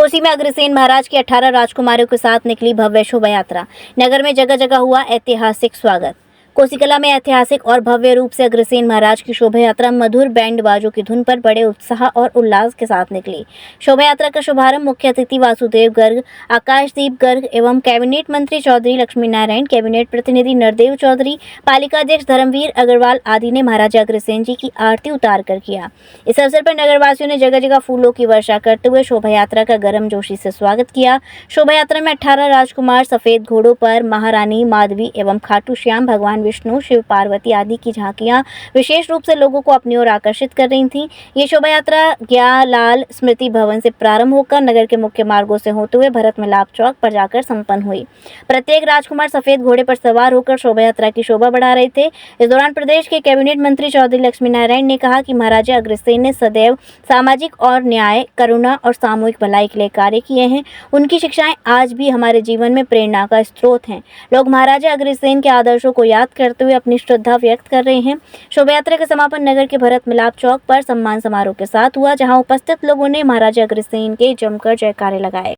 कोसी में अग्रसेन महाराज के 18 राजकुमारों के साथ निकली भव्य शोभा यात्रा। नगर में जगह जगह हुआ ऐतिहासिक स्वागत। कोसी कला में ऐतिहासिक और भव्य रूप से अग्रसेन महाराज की शोभा यात्रा मधुर बैंड बाजों की धुन पर बड़े उत्साह और उल्लास के साथ निकली। शोभा यात्रा का शुभारंभ मुख्य अतिथि वासुदेव गर्ग, आकाशदीप गर्ग एवं कैबिनेट मंत्री चौधरी लक्ष्मी नारायण, कैबिनेट प्रतिनिधि नरदेव चौधरी, पालिका अध्यक्ष धर्मवीर अग्रवाल आदि ने महाराजा अग्रसेन जी की आरती उतार कर किया। इस अवसर पर नगरवासियों ने जगह जगह फूलों की वर्षा करते हुए शोभा यात्रा का गर्मजोशी से स्वागत किया। शोभा यात्रा में 18 राजकुमार सफेद घोड़ों पर, महारानी, माधवी एवं खाटू श्याम, भगवान विष्णु, शिव पार्वती आदि की झांकियां विशेष रूप से लोगों को अपनी ओर आकर्षित कर रही थीं। ये शोभा यात्रा ग्यालाल स्मृति भवन से प्रारंभ होकर नगर के मुख्य मार्गों से होते हुए भरत मिलाप चौक पर जाकर संपन्न हुई। प्रत्येक राजकुमार सफेद घोड़े पर सवार होकर शोभा यात्रा की शोभा बढ़ा रहे थे। इस दौरान प्रदेश के कैबिनेट मंत्री चौधरी लक्ष्मी नारायण ने कहा कि महाराजा अग्रसेन ने सदैव सामाजिक और न्याय, करुणा और सामूहिक भलाई के लिए कार्य किए हैं। उनकी शिक्षाएं आज भी हमारे जीवन में प्रेरणा का स्रोत हैं। लोग महाराजा अग्रसेन के आदर्शों को याद करते हुए अपनी श्रद्धा व्यक्त कर रहे हैं। शोभा यात्रा का समापन नगर के भरत मिलाप चौक पर सम्मान समारोह के साथ हुआ, जहां उपस्थित लोगों ने महाराजा अग्रसेन के जमकर जयकारे लगाए।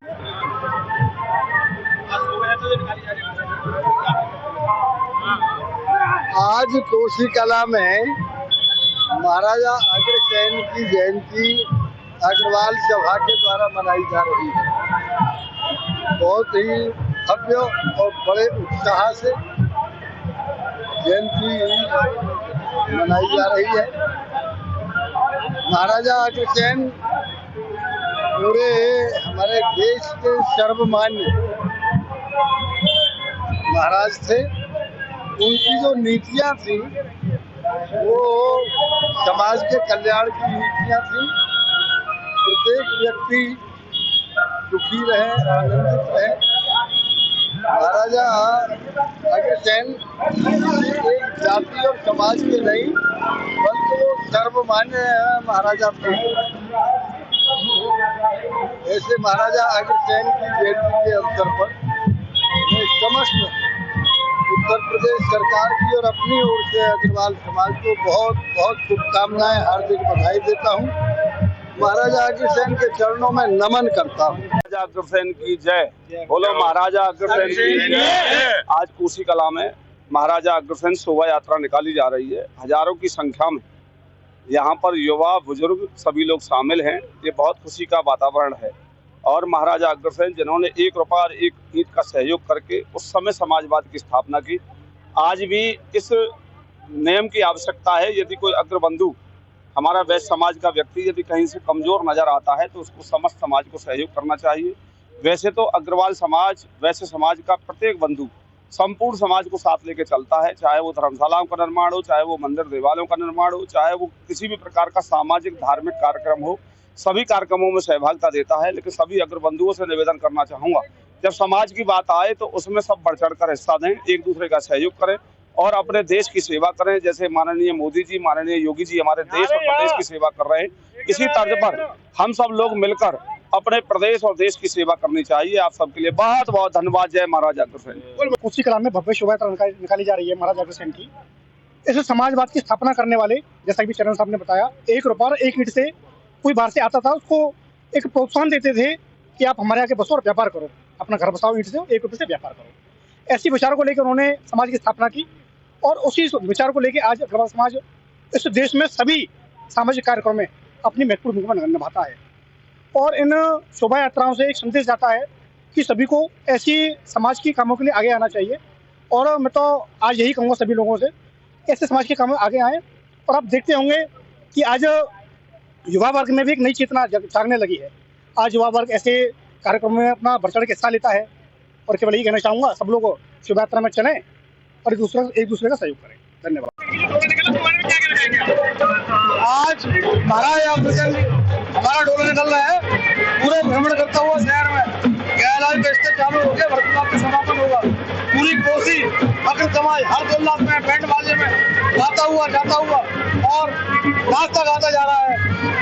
आज कोसी कला में महाराजा अग्रसेन की जयंती अग्रवाल सभा के द्वारा मनाई जा रही है। बहुत ही भव्य और बड़े उत्साह से जयंती मनाई जा रही है। महाराजा अग्रसेन पूरे हमारे देश के सर्वमान्य महाराज थे। उनकी जो नीतियाँ थी वो समाज के कल्याण की नीतियाँ थी। प्रत्येक व्यक्ति सुखी रहे, आनंदित रहे। महाराजा अग्रसेन एक जाति और समाज के नहीं बल्कि वो सर्वमान्य महाराजा थे। ऐसे महाराजा अग्रसेन की जयंती के अवसर पर मैं समस्त उत्तर प्रदेश सरकार की और अपनी ओर से अग्रवाल समाज को बहुत बहुत शुभकामनाएं, हार्दिक बधाई देता हूं। महाराजा अग्रसेन के चरणों में नमन करता हूं। महाराजा अग्रसेन की जय। बोलो महाराजा अग्रसेन की जय। आज कोसी कला में महाराजा अग्रसेन शोभा यात्रा निकाली जा रही है। हजारों की संख्या में यहाँ पर युवा, बुजुर्ग सभी लोग शामिल हैं। ये बहुत खुशी का वातावरण है। और महाराजा अग्रसेन जिन्होंने 1 रुपया और 1 ईंट का सहयोग करके उस समय समाजवाद की स्थापना की, आज भी इस नियम की आवश्यकता है। यदि कोई अग्रबंधु हमारा वैश्य समाज का व्यक्ति यदि कहीं से कमजोर नजर आता है तो उसको समस्त समाज को सहयोग करना चाहिए। वैसे तो अग्रवाल समाज, वैश्य समाज का प्रत्येक बंधु संपूर्ण समाज को साथ लेके चलता है, चाहे वो धर्मशालाओं का निर्माण हो, चाहे वो मंदिर देवालयों का निर्माण हो, चाहे वो किसी भी प्रकार का सामाजिक धार्मिक कार्यक्रम हो, सभी कार्यक्रमों में सहभागिता देता है। लेकिन सभी अग्रबंधुओं से निवेदन करना चाहूँगा, जब समाज की बात आए तो उसमें सब बढ़ चढ़ कर हिस्सा दें, एक दूसरे का सहयोग करें और अपने देश की सेवा करें। जैसे माननीय मोदी जी, माननीय योगी जी हमारे देश और प्रदेश की सेवा कर रहे हैं, इसी तर्ज पर हम सब लोग मिलकर अपने प्रदेश और देश की सेवा करनी चाहिए। आप सबके लिए बहुत बहुत धन्यवाद। जय महाराजा अग्रसेन। कोसी कला में भव्य शोभा यात्रा निकाली जा रही है महाराजा अग्रसेन की। इस समाजवाद की स्थापना करने वाले, जैसा कि चरण साहब ने बताया, 1 रुपया और 1 ईंट से कोई बाहर से आता था उसको एक प्रोत्साहन देते थे कि आप हमारे आगे बसो और व्यापार करो, अपना घर बसाओ, ईंट से 1 रुपये से व्यापार करो। ऐसी विचारों को लेकर उन्होंने समाज की स्थापना की और उसी विचार को लेकर आज अग्रवाल समाज इस देश में सभी सामाजिक कार्यक्रमों में अपनी महत्वपूर्ण भूमिका निभाता है। और इन शोभा यात्राओं से एक संदेश जाता है कि सभी को ऐसी समाज के कामों के लिए आगे आना चाहिए। और मैं तो आज यही कहूँगा सभी लोगों से, ऐसे समाज के कामों में आगे आएँ। और आप देखते होंगे कि आज युवा वर्ग में भी एक नई चेतना जागने लगी है। आज युवा वर्ग ऐसे कार्यक्रमों में अपना बढ़ चढ़ के हिस्सा लेता है। और केवल यही कहना चाहूँगा, सब लोग शोभा यात्रा में चलें और एक दूसरे का सहयोग करें। धन्यवाद। आज महाराजा अग्रसेन हमारा डोला निकल रहा है, पूरे भ्रमण करता हुआ शहर में ग्यालाल बेचते चालू हो गया, भरत मिलाप का समापन होगा। पूरी कोसी अग्र समाज हर्षोल्लास में, बैंड बाजे में गाता हुआ जाता हुआ और नाचता गाता जा रहा है।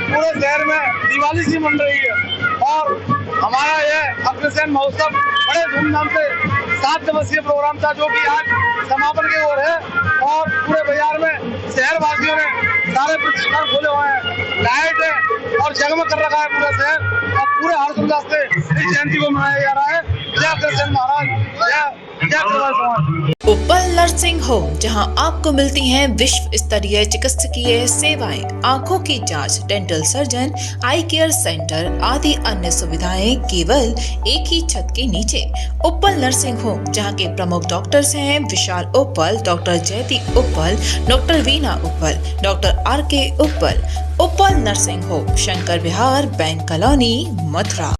पूरे शहर में दिवाली सी मन रही है। और हमारा यह अग्रसेन महोत्सव बड़े धूमधाम से 7 दिवसीय प्रोग्राम था, जो कि आज समापन की ओर है। और पूरे बाजार में शहर वासियों ने सारे प्रतिष्ठान खोले हुए हैं, लाइट है और जगमग कर रखा है पूरा शहर। और पूरे हर्षोल्लास से इस जयंती को मनाया जा रहा है। जय अग्रसेन महाराज, जय जय प्रवाल समाज। उपल नर्सिंग होम, जहां आपको मिलती हैं विश्व स्तरीय चिकित्सकीय सेवाएं, आंखों की जांच, डेंटल सर्जन, आई केयर सेंटर आदि अन्य सुविधाएं केवल एक ही छत के नीचे। उपल नर्सिंग होम, जहां के प्रमुख डॉक्टर्स हैं विशाल उपल, डॉक्टर जयती उपल, डॉक्टर वीना उपल, डॉक्टर आर के उपल। उपल नर्सिंग होम, शंकर विहार, बैंक कॉलोनी, मथुरा।